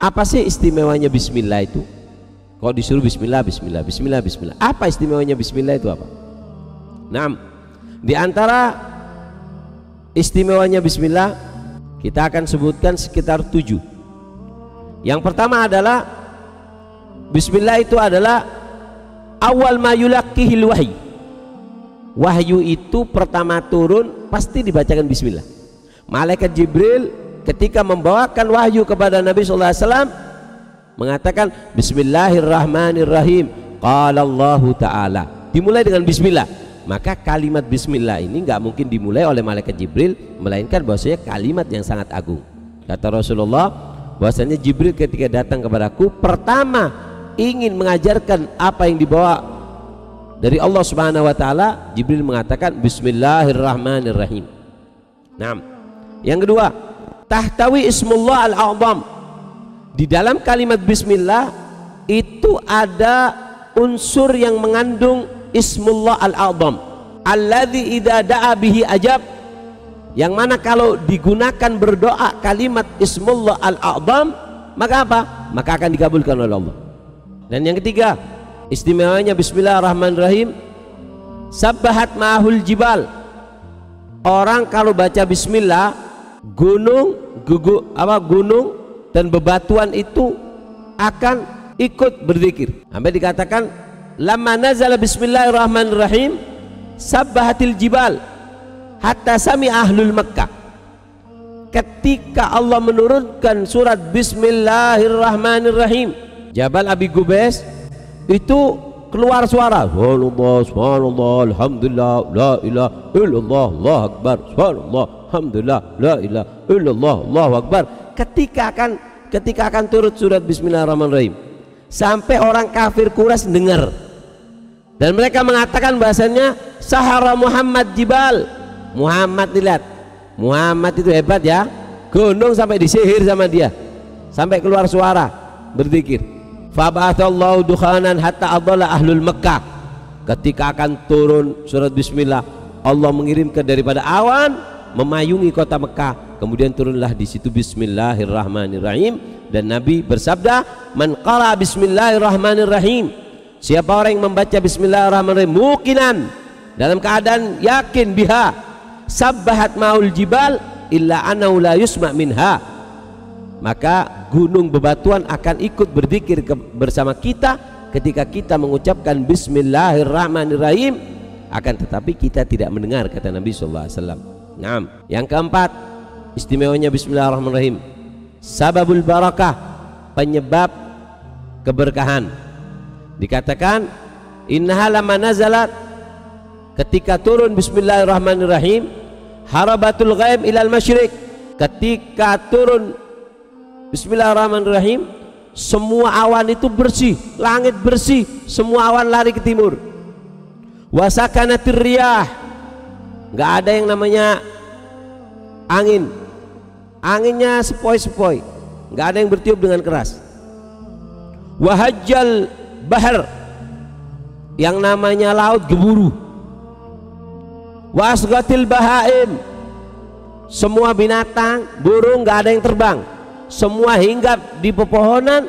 Apa sih istimewanya bismillah itu? Kalau disuruh bismillah, bismillah, bismillah, bismillah, apa istimewanya bismillah itu apa? Nah, di antara istimewanya bismillah kita akan sebutkan sekitar 7. Yang pertama adalah bismillah itu adalah awal ma yulaqqihil wahyi. Wahyu itu pertama turun pasti dibacakan bismillah. Malaikat Jibril ketika membawakan wahyu kepada Nabi sallallahu alaihi wasallam mengatakan bismillahirrahmanirrahim, qala Allahu ta'ala, dimulai dengan bismillah. Maka kalimat bismillah ini nggak mungkin dimulai oleh malaikat Jibril, melainkan bahwasanya kalimat yang sangat agung. Kata Rasulullah bahwasanya Jibril ketika datang kepadaku pertama ingin mengajarkan apa yang dibawa dari Allah Subhanahu wa taala, Jibril mengatakan bismillahirrahmanirrahim. Nah, yang kedua, tahtawi ismullah al-a'zam. Di dalam kalimat bismillah itu ada unsur yang mengandung ismullah al-a'zam, alladzi idza da'a bihi ajab, yang mana kalau digunakan berdoa kalimat ismullah al-a'zam maka apa? Maka akan dikabulkan oleh Allah. Dan yang ketiga, istimewanya bismillahirrahmanirrahim, sabbahat ma'ahul jibal. Orang kalau baca bismillah, gunung dan bebatuan itu akan ikut berzikir. Sampai dikatakan lamma nazala bismillahirrahmanirrahim sabbahatil jibal hatta sami ahlul Makkah. Ketika Allah menurunkan surat bismillahirrahmanirrahim, Jabal Abi Gubais itu keluar suara subhanallah, subhanallah, alhamdulillah, la ilaha illallah, Allahu akbar, subhanallah, alhamdulillah, la ilaha illallah, Allahu akbar. Ketika akan turut surat bismillahirrahmanirrahim, sampai orang kafir Quraisy dengar dan mereka mengatakan bahasanya sahara Muhammad jibal. Muhammad, lihat, Muhammad itu hebat ya, gunung sampai disihir sama dia, sampai keluar suara berzikir. Fab'athallahu dukhanan hatta adalla ahlul Makkah. Ketika akan turun surat bismillah, Allah mengirimkan daripada awan memayungi kota Mekah. Kemudian turunlah di situ bismillahirrahmanirrahim, dan Nabi bersabda, man qara bismillahirrahmanirrahim, siapa orang yang membaca bismillahirrahmanirrahim muqinan, dalam keadaan yakin, biha sabbahat maul jibal illa annahu la yusma minha, maka gunung bebatuan akan ikut berzikir bersama kita ketika kita mengucapkan bismillahirrahmanirrahim, akan tetapi kita tidak mendengar, kata Nabi sallallahu alaihi wasallam. Nah, yang keempat, istimewanya bismillahirrahmanirrahim, sababul barakah, penyebab keberkahan. Dikatakan innaha lamma nazalat, ketika turun bismillahirrahmanirrahim, harabatul ghaib ilal masyriq, ketika turun bismillahirrahmanirrahim, semua awan itu bersih, langit bersih, semua awan lari ke timur. Wasakanatir riyah, nggak ada yang namanya angin, anginnya sepoi-sepoi, nggak ada yang bertiup dengan keras. Wahajjal bahar, yang namanya laut gemuruh. Wasgatil bahaim, semua binatang, burung nggak ada yang terbang, semua hinggap di pepohonan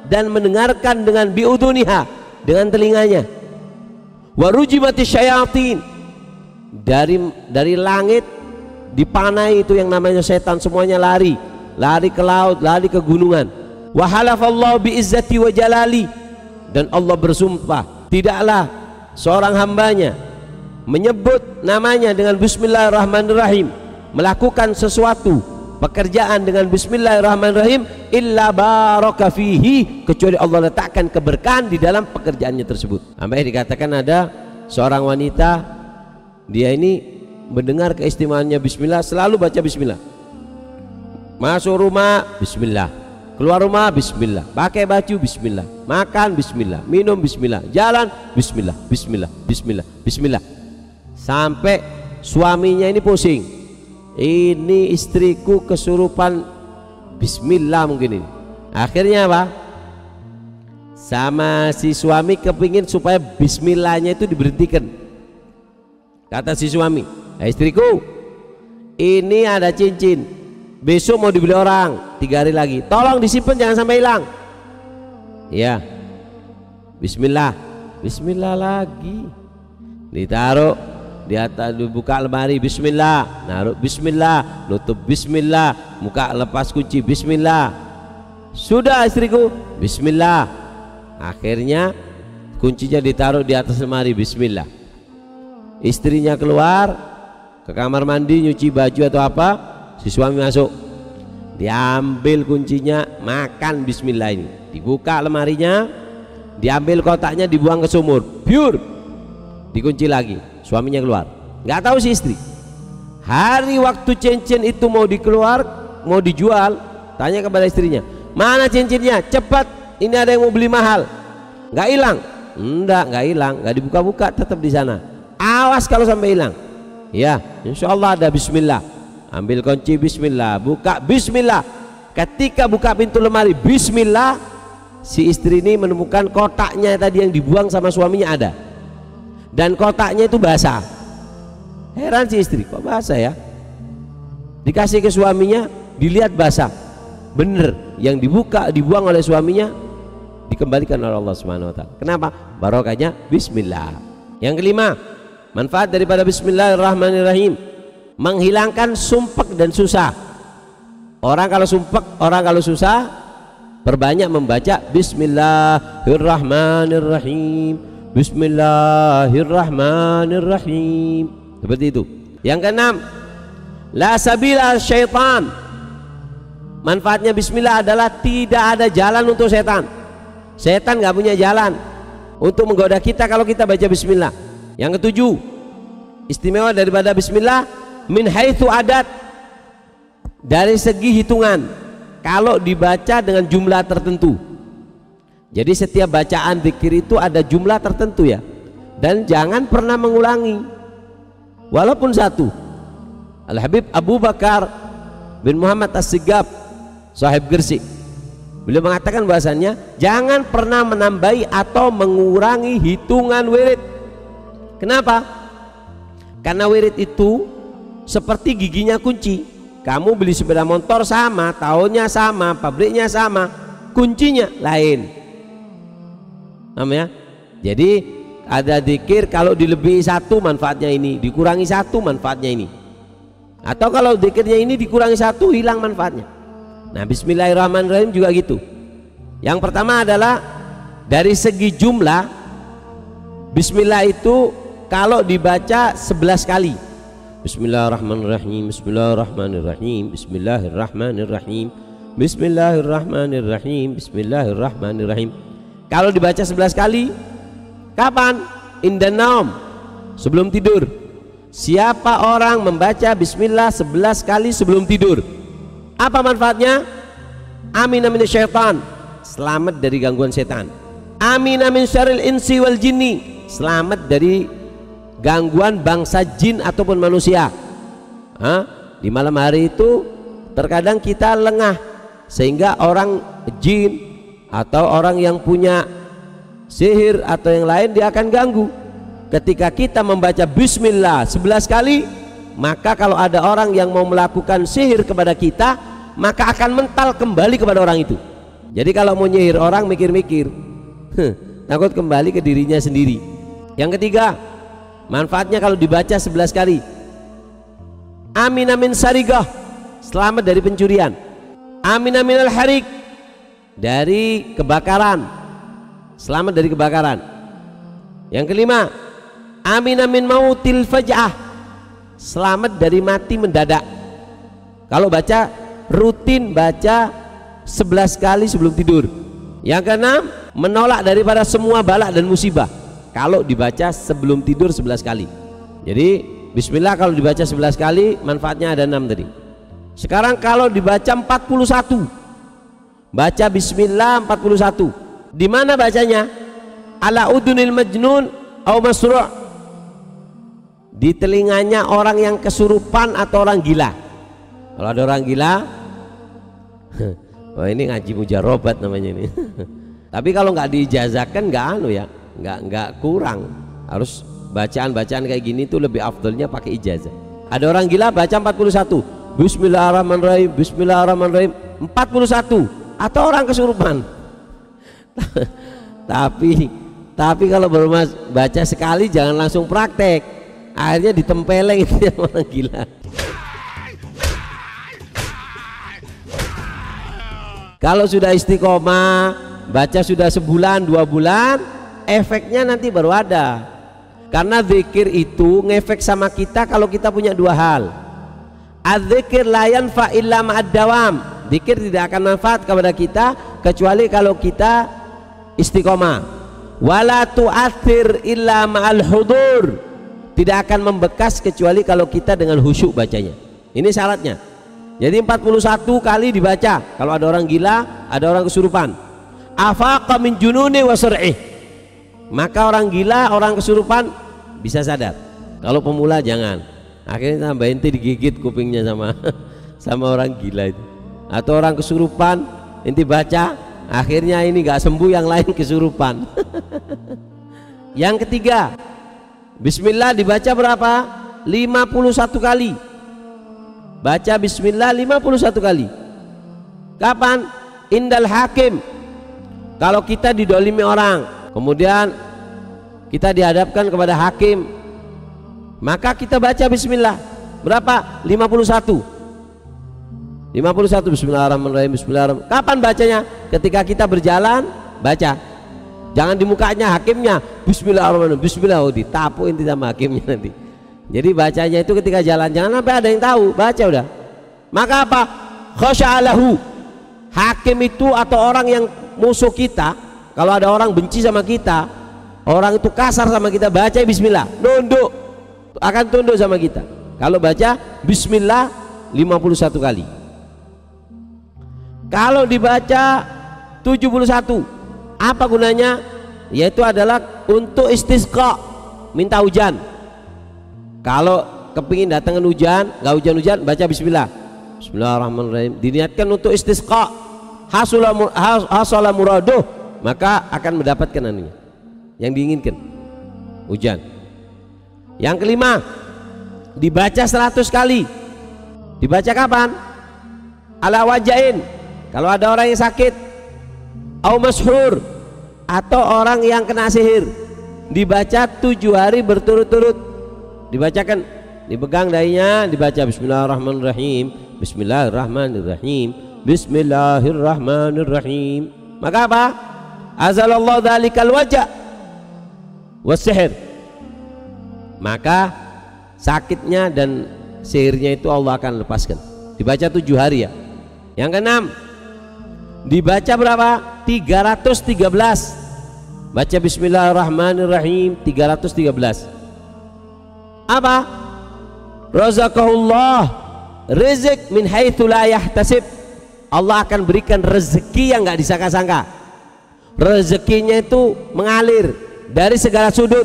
dan mendengarkan dengan biuduniha, dengan telinganya. Warujimati syayatin, dari langit dipanai itu yang namanya setan, semuanya lari ke laut, lari ke gunungan. Wa halafallahu bi izzati wa jalali, dan Allah bersumpah tidaklah seorang hambanya menyebut namanya dengan bismillahirrahmanirrahim, melakukan sesuatu pekerjaan dengan bismillahirrahmanirrahim, illa baraka fihi, kecuali Allah letakkan keberkahan di dalam pekerjaannya tersebut. Sampai dikatakan ada seorang wanita, dia ini mendengar keistimewaannya bismillah, selalu baca bismillah. Masuk rumah bismillah, keluar rumah bismillah, pakai baju bismillah, makan bismillah, minum bismillah, jalan bismillah, bismillah, bismillah, bismillah, sampai suaminya ini pusing, ini istriku kesurupan bismillah mungkin ini. Akhirnya apa? Sama si suami kepingin supaya bismillahnya itu diberhentikan. Kata si suami, istriku, ini ada cincin, besok mau dibeli orang, 3 hari lagi, tolong disimpan jangan sampai hilang. Ya, bismillah, bismillah lagi, ditaruh di atas, dibuka lemari, bismillah, naruh bismillah, nutup bismillah, muka lepas kunci bismillah. Sudah istriku, bismillah. Akhirnya kuncinya ditaruh di atas lemari, bismillah. Istrinya keluar ke kamar mandi nyuci baju atau apa, si suami masuk, diambil kuncinya, makan bismillah. Ini dibuka lemarinya, diambil kotaknya, dibuang ke sumur, pure, dikunci lagi. Suaminya keluar, nggak tahu si istri. Hari waktu cincin itu mau dikeluar, mau dijual, tanya kepada istrinya, mana cincinnya, cepat, ini ada yang mau beli mahal. Nggak hilang? Nggak hilang, nggak dibuka-buka, tetap di sana. Awas kalau sampai hilang. Ya, insya Allah ada bismillah. Ambil kunci bismillah, buka bismillah. Ketika buka pintu lemari bismillah, si istri ini menemukan kotaknya tadi yang dibuang sama suaminya ada, dan kotaknya itu basah. Heran si istri, kok basah ya? Dikasih ke suaminya, dilihat basah. Bener, yang dibuka dibuang oleh suaminya dikembalikan oleh Allah Subhanahu wa taala. Kenapa? Barokahnya bismillah. Yang kelima, manfaat daripada bismillahirrahmanirrahim, menghilangkan sumpek dan susah. Orang kalau sumpek, orang kalau susah, perbanyak membaca bismillahirrahmanirrahim, bismillahirrahmanirrahim, seperti itu. Yang keenam, la sabila syaitan, manfaatnya bismillah adalah tidak ada jalan untuk setan. Setan nggak punya jalan untuk menggoda kita kalau kita baca bismillah. Yang ketujuh, istimewa daripada bismillah, min haitsu adat, dari segi hitungan, kalau dibaca dengan jumlah tertentu. Jadi setiap bacaan zikir itu ada jumlah tertentu ya, dan jangan pernah mengulangi walaupun satu. Al-Habib Abu Bakar bin Muhammad As-Sigab, sahib Gresik, beliau mengatakan bahasanya jangan pernah menambahi atau mengurangi hitungan wirid. Kenapa? Karena wirid itu seperti giginya kunci. Kamu beli sepeda motor sama, tahunnya sama, pabriknya sama, kuncinya lain. Namanya. Jadi ada zikir kalau dilebihi satu manfaatnya ini, dikurangi satu manfaatnya ini. Atau kalau zikirnya ini dikurangi satu, hilang manfaatnya. Nah, bismillahirrahmanirrahim juga gitu. Yang pertama adalah dari segi jumlah, bismillah itu kalau dibaca 11 kali, bismillahirrahmanirrahim, bismillahirrahmanirrahim, bismillahirrahmanirrahim, bismillahirrahmanirrahim, bismillahirrahmanirrahim. Kalau dibaca 11 kali, kapan? Indan naum, sebelum tidur. Siapa orang membaca bismillah 11 kali sebelum tidur, apa manfaatnya? Amin amin syaitan, selamat dari gangguan setan. Amin amin syarril insi wal jinni, selamat dari gangguan bangsa jin ataupun manusia. Di malam hari itu terkadang kita lengah, sehingga orang jin atau orang yang punya sihir atau yang lain dia akan ganggu. Ketika kita membaca bismillah 11 kali, maka kalau ada orang yang mau melakukan sihir kepada kita, maka akan mental kembali kepada orang itu. Jadi kalau mau nyihir orang, mikir-mikir, takut kembali ke dirinya sendiri. Yang ketiga, manfaatnya kalau dibaca 11 kali, amin amin sarigah, selamat dari pencurian. Amin amin al-harik, dari kebakaran, selamat dari kebakaran. Yang kelima, amin amin mautil faj'ah, selamat dari mati mendadak. Kalau baca, rutin baca 11 kali sebelum tidur. Yang keenam, menolak daripada semua bala dan musibah, kalau dibaca sebelum tidur 11 kali. Jadi bismillah kalau dibaca 11 kali, manfaatnya ada 6 tadi. Sekarang kalau dibaca 41, baca bismillah 41, di mana bacanya? Ala udunil majnun au masru', di telinganya orang yang kesurupan atau orang gila. Kalau ada orang gila, wah ini ngaji mujarobat namanya ini. Tapi kalau nggak diijazahkan nggak anu ya, nggak kurang. Harus bacaan-bacaan kayak gini tuh lebih afdolnya pakai ijazah. Ada orang gila baca 41, Bismillahirrahmanirrahim, Bismillahirrahmanirrahim 41, atau orang kesurupan. tapi kalau baru baca sekali jangan langsung praktek, akhirnya ditempeleng itu orang gila. Kalau sudah istiqomah, baca sudah sebulan 2 bulan, efeknya nanti baru ada. Karena zikir itu ngefek sama kita kalau kita punya 2 hal. Az-zikir la yanfa illa ma'ad dawam. Zikir tidak akan manfaat kepada kita kecuali kalau kita istiqomah. Wala tu'athir illa ma'al hudur. Tidak akan membekas kecuali kalau kita dengan khusyuk bacanya. Ini syaratnya. Jadi 41 kali dibaca kalau ada orang gila, ada orang kesurupan. Afaqa min jununi wa sur'ih. Maka orang gila, orang kesurupan bisa sadar. Kalau pemula jangan. Akhirnya tambah inti digigit kupingnya sama orang gila itu. Atau orang kesurupan inti baca, akhirnya ini gak sembuh, yang lain kesurupan. Yang ketiga, bismillah dibaca berapa? 51 kali. Baca bismillah 51 kali. Kapan? Indal hakim. Kalau kita didolimi orang, kemudian kita dihadapkan kepada hakim, maka kita baca bismillah berapa? 51 bismillahirrahmanirrahim, bismillahirrahmanirrahim. Kapan bacanya? Ketika kita berjalan baca, jangan di mukanya hakimnya bismillahirrahmanirrahim, bismillah, ditapuin sama hakimnya nanti. Jadi bacanya itu ketika jalan, jangan sampai ada yang tahu, baca udah. Maka apa? Khasya'alahu. Hakim itu atau orang yang musuh kita, kalau ada orang benci sama kita, orang itu kasar sama kita, baca bismillah, nunduk, akan tunduk sama kita. Kalau baca bismillah 51 kali. Kalau dibaca 71, apa gunanya? Yaitu adalah untuk istisqa, minta hujan. Kalau kepingin datangkan hujan, nggak hujan-hujan, baca bismillah, bismillahirrahmanirrahim, diniatkan untuk istisqa, hasala muraduh, maka akan mendapatkan anunya yang diinginkan, hujan. Yang kelima, dibaca 100 kali. Dibaca kapan? Ala wajain, kalau ada orang yang sakit, au mashhur, atau orang yang kena sihir, dibaca 7 hari berturut-turut. Dibacakan, dipegang dahinya, dibaca bismillahirrahmanirrahim, bismillahirrahmanirrahim, bismillahirrahmanirrahim. Maka apa? Azalallahu dzalikal wajah wasihir. Maka sakitnya dan sihirnya itu Allah akan lepaskan. Dibaca 7 hari ya. Yang keenam, dibaca berapa? 313. Baca bismillahirrahmanirrahim 313. Apa? Razaqahullah rizq min haitsu la yahtasib. Allah akan berikan rezeki yang nggak disangka-sangka. Rezekinya itu mengalir dari segala sudut.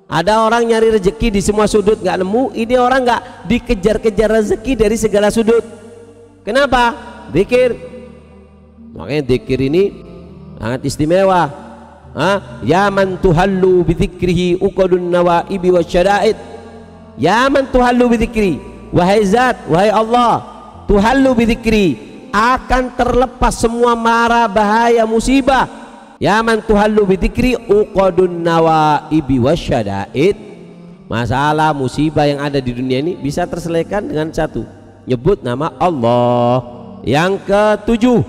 Ada orang nyari rezeki di semua sudut nggak nemu, ini orang nggak dikejar-kejar rezeki dari segala sudut. Kenapa? Dzikir. Makanya dzikir ini sangat istimewa. Ya man tuhallu bidzikrihi uqadun nawaibi wasyada'id. Ya man tuhallu bidzikri, wahai zat, wahai Allah, tuhallu bidzikri, akan terlepas semua mara bahaya musibah. Ya man tuhallu bidzikri uqadun nawaibi wasyada'id. Masalah musibah yang ada di dunia ini bisa terselesaikan dengan satu, nyebut nama Allah. Yang ketujuh,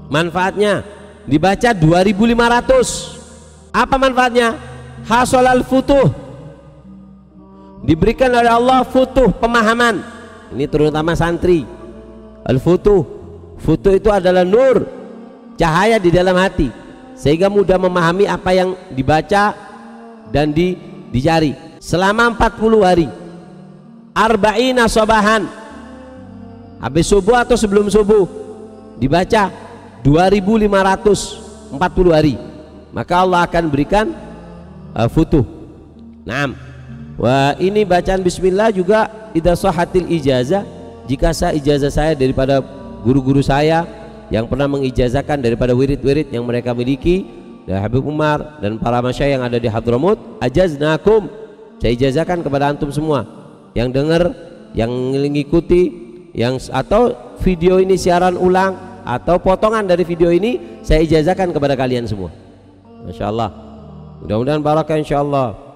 manfaatnya dibaca 2500. Apa manfaatnya? Hasolal futuh, diberikan oleh Allah futuh, pemahaman. Ini terutama santri. Al futuh, futuh itu adalah nur, cahaya di dalam hati, sehingga mudah memahami apa yang dibaca dan dicari. Selama 40 hari, arba'ina sobahan, habis subuh atau sebelum subuh, dibaca 2540 hari, maka Allah akan berikan futuh. Naam. Wah, ini bacaan bismillah juga idza sahhatil ijazah, jika ijazah saya daripada guru-guru saya yang pernah mengijazahkan daripada wirid-wirid yang mereka miliki, dari Habib Umar dan para masyayikh yang ada di Hadramut, ajaznakum, saya ijazahkan kepada antum semua yang dengar yang mengikuti yang atau video ini siaran ulang atau potongan dari video ini saya ijazahkan kepada kalian semua. Masya Allah, mudah-mudahan barakah insya Allah.